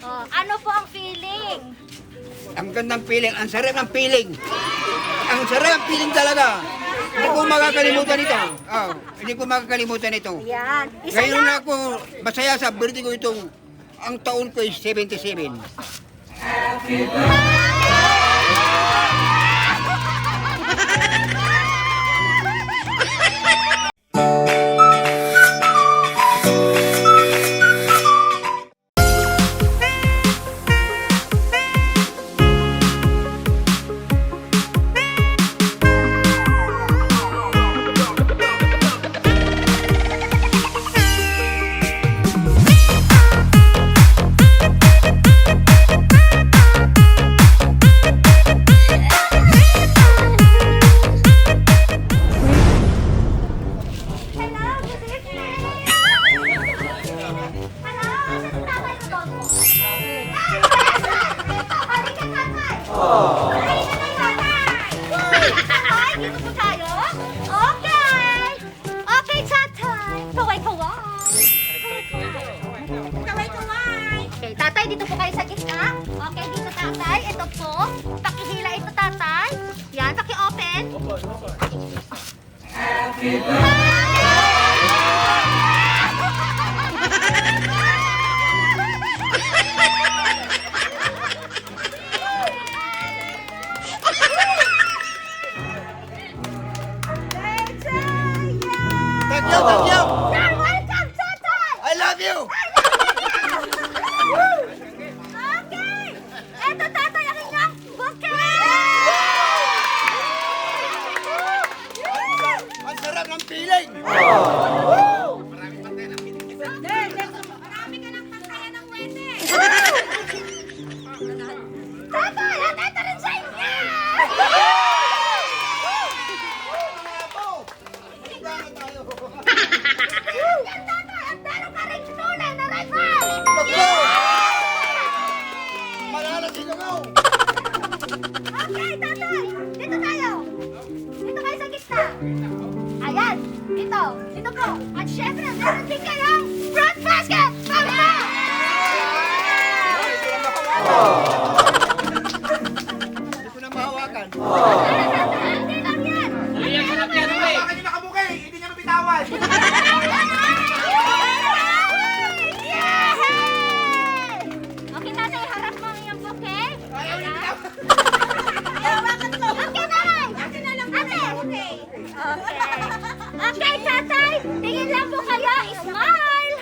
Oh, ano po ang feeling? Ang gandang feeling, ang sarap ng feeling. Ang sarap ng feeling talaga. Hindi ko makakalimutan ito. Oh, hindi ko makakalimutan ito. Ayan. Isa Ngayon na yan. ako masaya sa birthday ko itong ang taon ko is 77. Hello, good evening. Hello, tatay ko doon po. Ay, halika tatay. Halika na tatay. Tatay, dito po tayo. Okay. Okay, tatay. Kaway-kaway. Kaway-kaway. Okay, tatay, dito po kayo sa gitna. Okay, dito tatay. Ito po. Pakihila ito tatay. Yan, paki-open. Thank you, thank you. You're welcome, tatay! I love you. Okay! Eto tatay ang inyong bouquet! Ang sarap ng feeling. Marami ka ng pantaya ng wete! Tatay! At eto rin sa inyo! Yan tatay! At meron ka rin tunay na rifle! Malalasing ako. Okay, tatay! Dito tayo! Dito kayo sa gitna! Ayan! Ito po! At syempre, meron din kayong fruit basket! Pampa! Hindi ko na mahawakan. Hindi lang yan! Bakit yung nakabuki? Hindi niya mabitawan. Yay! Okay, tatay, harap mo ang iyong bouquet. Ayaw niya Ayan. bitawan. Okay, nanay. Ate. Okay. Okay, tatay. Tingin lang po kayo. Smile.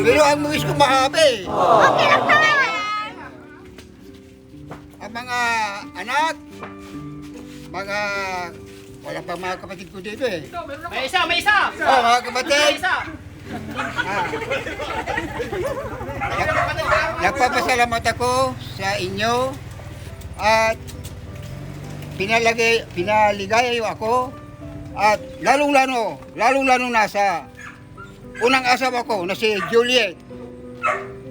Pero ang wish ko mahabi. Okay lang naman. Ang mga anak, mga wala pa mga kapatid ko dito eh. May isa, may isa! Oh, mga kapatid, May isa! nagpapasalamat ako sa inyo at pinaligayayo ako at lalong-lalo na sa unang asawa ko na si Juliet.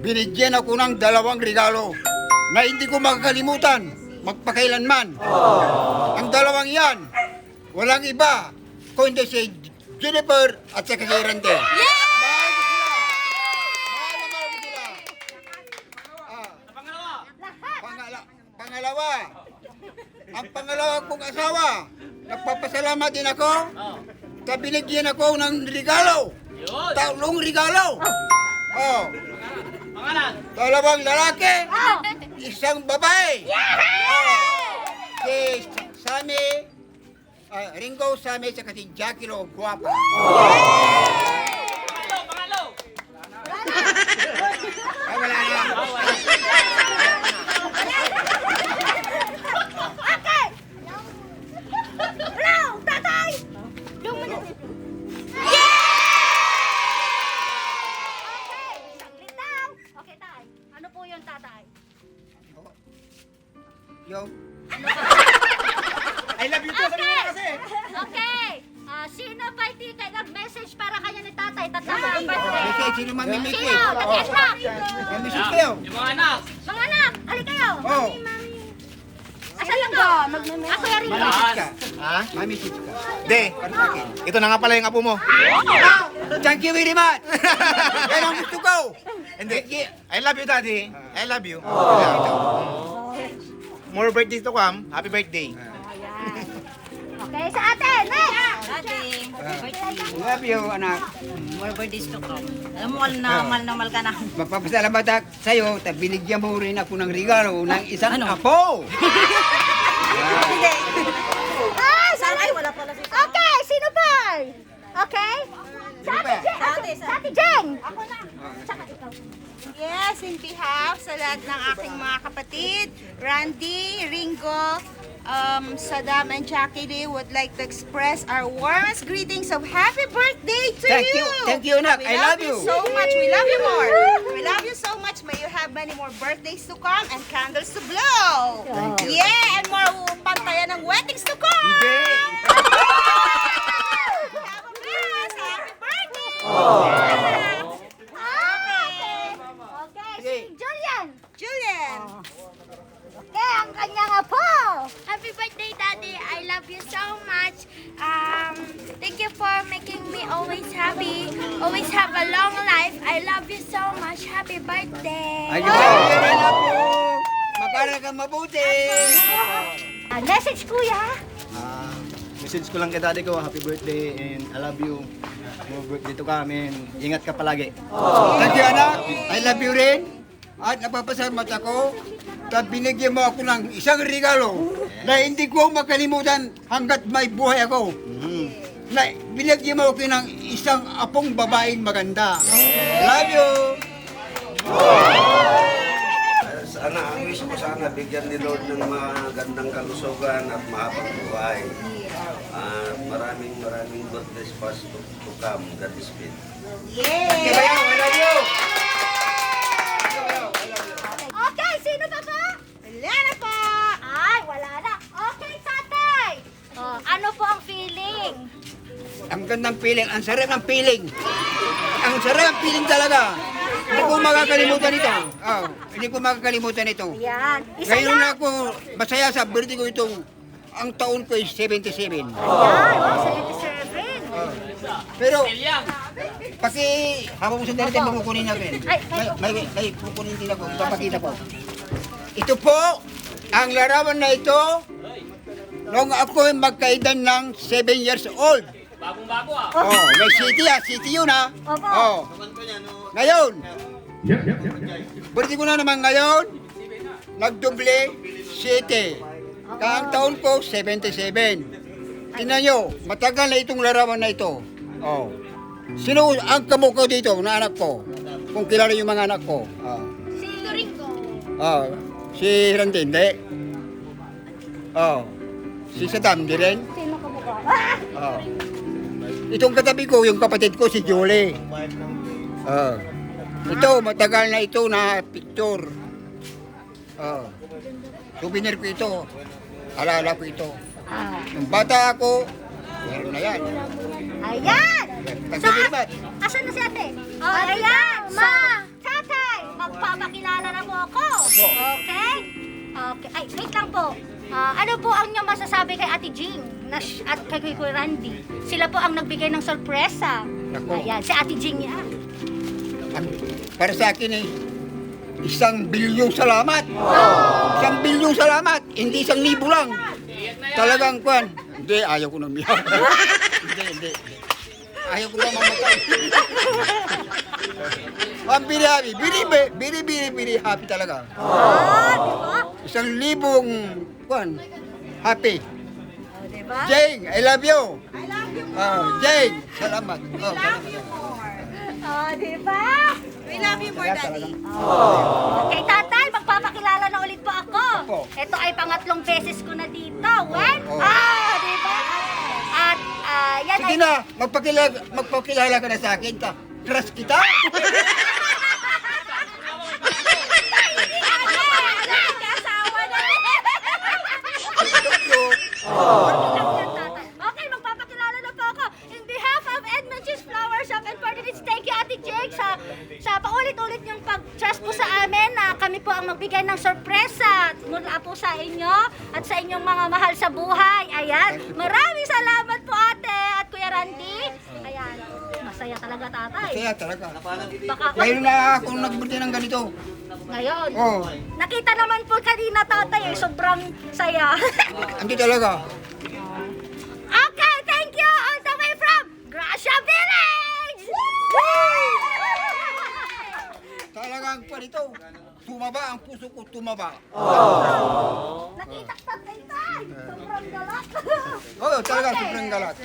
Binigyan ako ng 2 regalo na hindi ko makakalimutan magpakailanman. Ang 2 yan, walang iba kundi si Jennifer at saka si Randy. Mahal ko sila. Mahal na mahal ko sila. Pangalawa! Pangalawa, ang pangalawa kong asawa, nagpapasalamat din ako na binigyan ako ng regalo. Yun! 3 regalo. Oh, Pangalan! 2 lalaki, 1 babae. Oh, si Sammy, Ringo Sammy, saka si Jackie Lo, guwapa. Pangalo! Ay, wala na. Okay! Hello, tatay! Doon mo na. Okay, saglit lang. Okay, tay. Ano po yun, tatay? Yung I love you too, sabi mo na kasi. Okay. Sino pa hindi kayo nag-message para kanya ni tatay? Tatay. birthday? message, sino mamimigay? Sino? Mag-yes na. Message kayo. Yung mga anak! Mga anak, halik kayo. Oh. Asan lang ko? Ako yung rin. Message ka. Ha? Message ka. De, Para sa akin. ito na nga pala yung apo mo. Thank you very much. Yan ang gusto ko. Hindi. I love you, Daddy. I love you. Oh. More birthdays to come. Happy birthday. Okay, sa ate. Next. Daddy, birthday. Love you, anak. More birthdays to come. Alam mo, mahal ka na. Magpapasalamat ako sa'yo, at binigyan mo rin ako ng regalo ng isang Ano? apo. Ah, Saan? Ay, wala pala si okay, sino pa? Okay? Sa ate Jen. Sa ate Jen. Ako na. Tsaka ikaw. Yes, in behalf sa lahat ng aking mga kapatid, Randy, Ringo, Saddam, and Jackie Lee would like to express our warmest greetings of happy birthday to Thank you. you. Thank you, Nak. We I love you. so much. We love you more. We love you so much. May you have many more birthdays to come and candles to blow. Thank you. Yeah, and more pantayan ng weddings to come. Hindi. Have a blast. Happy birthday. Okay, si Julian. Julian. Okay, ang kanyang apo. Happy birthday, Daddy. I love you so much. Thank you for making me always happy. Always have a long life. I love you so much. Happy birthday. Ay, anak po. Mag-aral ka mabuti. Message, kuya. Message ko lang kay daddy ko, happy birthday and I love you. More birthday to come and ingat ka palagi. Thank you, anak. I love you rin. At napapasalamat ako at binigyan mo ako ng isang regalo na hindi ko makalimutan hanggat may buhay ako. Na binigyan mo ako ng isang apong babaeng maganda. Love you. Sana, ang wish ko sana, bigyan ni Lord ng magandang kalusugan at mahabang buhay. Maraming birthdays past to come. God is faith. Thank you, bayaw. I love you. Okay, sino pa po? Wala na po. Ay, wala na. Okay, tatay. Ano po ang feeling? Ang gandang feeling, ang sarap ng feeling. Ang sarap ng feeling talaga. Hindi ko makakalimutan ito. Oh, hindi ko makakalimutan ito. Yan. Isa Ngayon lang. na ako masaya sa birthday ko itong ang taon ko is 77. Yan, wow, 77. Pero Eliang! paki habang sandali tayo makukunin natin. Ay, May kukunin din ako, ipapakita po. Ito po, ang larawan na ito, nung ako magkaedad ng 7 years old. Bagong-bago ah! Oh, may city yun ha. Opo. Oh. Ngayon, birthday ko na naman ngayon, nagdoble 7. Ang taon ko, 77. Tingnan nyo, matagal na itong larawan na ito. Oh. Sino ang kamukha dito na anak ko? Kung kilala yung mga anak ko. Si Ringo. Si Randy, hindi. Si Saddam, di rin. Sino Oh. Itong katabi ko, yung kapatid ko, si Julie. Ito, matagal na ito na picture. Souvenir ko ito. Alala ko ito. Nung bata ako, meron na yan. Ayan! Pagkabirbat. Asan na si ate? Oh, ayan! Ma! Tatay! Magpapakilala na po ako. Okay? Okay. Ay, wait lang po. Ano po ang inyong masasabi kay Ate Jing at kay Kuya Randy? Sila po ang nagbigay ng sorpresa. Nako. Ayan, si Ate Jing yan. Para sa akin 1 bilyong salamat. 1 bilyong salamat. Hindi 1,000 lang. Talagang kwan. Hindi, ayaw ko nang biyak. Hindi. Ayaw ko na mamatay. I'm very happy. Very happy talaga. Di ba? 1,000 kwan. Happy. Di ba? Jeng, I love you. I love you Jeng, salamat. We love you more. Di ba? We love you more, Daddy. Okay, tatay, magpapakilala na ulit po ako. Opo. Ito ay pangatlong beses ko na dito. When? Oo. Di ba? At, yan Sige na, magpakilala ka na sa akin. Crush kita. Okay, magpapakilala na po ako. In behalf of Edmund Cheese Flower Shop and Portraits, thank you Ate Jake sa paulit-ulit niyong pag-trust po sa amin na kami po ang magbigay ng sorpresa mula po sa inyo at sa inyong mga mahal sa buhay. Ayan, maraming salamat po ate at Kuya Randy. Ayan, masaya talaga tatay. Kaya talaga. Baka, Ngayon na ako nagbunti ng ganito. ngayon, Oh, nakita naman po kanina tatay sobrang saya. hindi talaga. Okay, thank you all the way from Gracia Village! Talagang pa ito. Tumaba ang puso ko, tumaba. Nakita ka tatay! Sobrang galak! Oo, talaga, sobrang galat.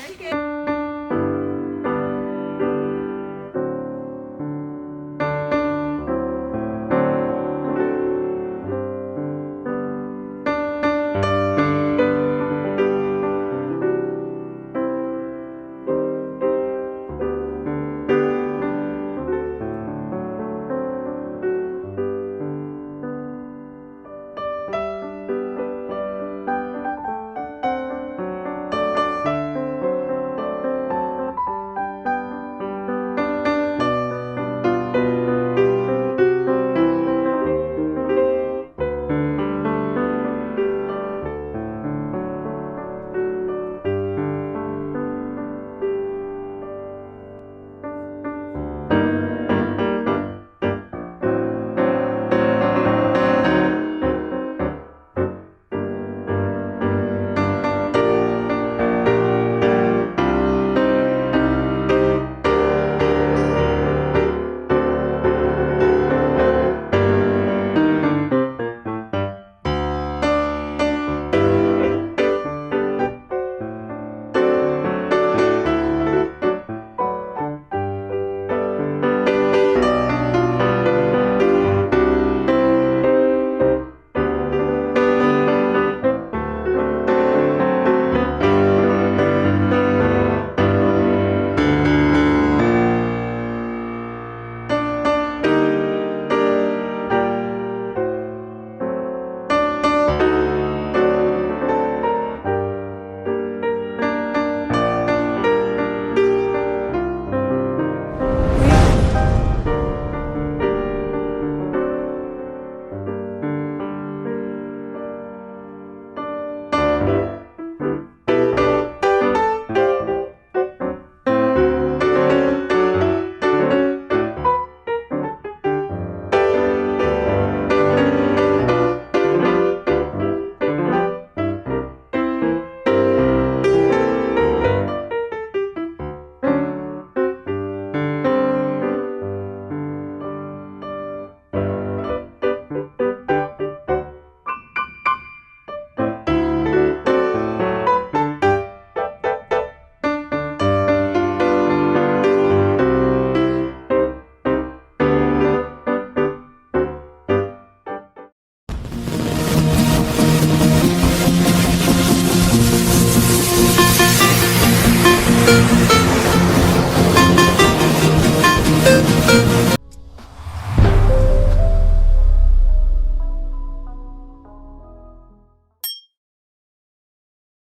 Happy